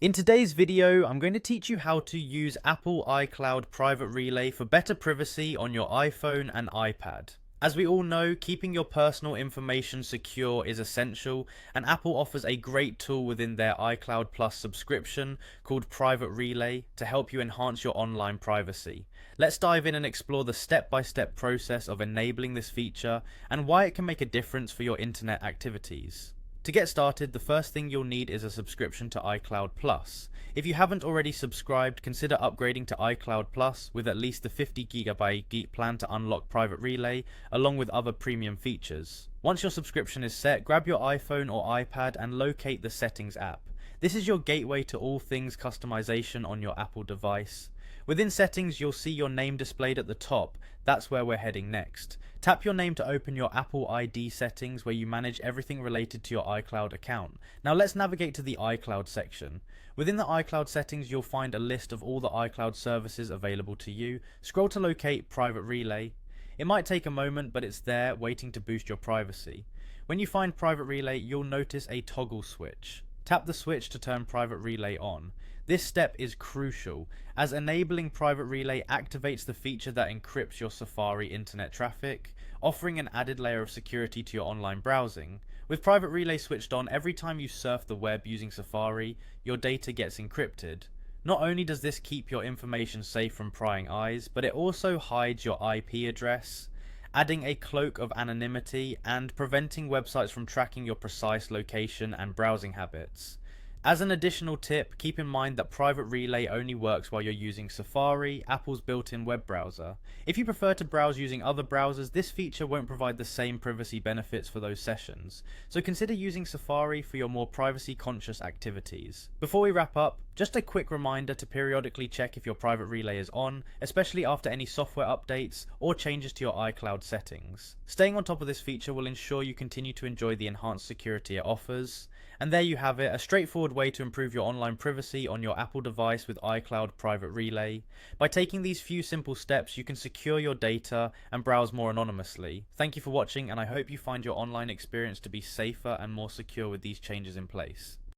In today's video, I'm going to teach you how to use Apple iCloud Private Relay for better privacy on your iPhone and iPad. As we all know, keeping your personal information secure is essential, and Apple offers a great tool within their iCloud Plus subscription called Private Relay to help you enhance your online privacy. Let's dive in and explore the step-by-step process of enabling this feature and why it can make a difference for your internet activities. To get started, the first thing you'll need is a subscription to iCloud Plus. If you haven't already subscribed, consider upgrading to iCloud Plus with at least the 50GB plan to unlock Private Relay, along with other premium features. Once your subscription is set, grab your iPhone or iPad and locate the Settings app. This is your gateway to all things customization on your Apple device. Within Settings, you'll see your name displayed at the top. That's where we're heading next. Tap your name to open your Apple ID settings where you manage everything related to your iCloud account. Now let's navigate to the iCloud section. Within the iCloud settings, you'll find a list of all the iCloud services available to you. Scroll to locate Private Relay. It might take a moment, but it's there waiting to boost your privacy. When you find Private Relay, you'll notice a toggle switch. Tap the switch to turn Private Relay on. This step is crucial, as enabling Private Relay activates the feature that encrypts your Safari internet traffic, offering an added layer of security to your online browsing. With Private Relay switched on, every time you surf the web using Safari, your data gets encrypted. Not only does this keep your information safe from prying eyes, but it also hides your IP address, adding a cloak of anonymity and preventing websites from tracking your precise location and browsing habits. As an additional tip, keep in mind that Private Relay only works while you're using Safari, Apple's built-in web browser. If you prefer to browse using other browsers, this feature won't provide the same privacy benefits for those sessions, so consider using Safari for your more privacy-conscious activities. Before we wrap up, just a quick reminder to periodically check if your Private Relay is on, especially after any software updates or changes to your iCloud settings. Staying on top of this feature will ensure you continue to enjoy the enhanced security it offers. And there you have it, a straightforward way to improve your online privacy on your Apple device with iCloud Private Relay. By taking these few simple steps, you can secure your data and browse more anonymously. Thank you for watching, and I hope you find your online experience to be safer and more secure with these changes in place.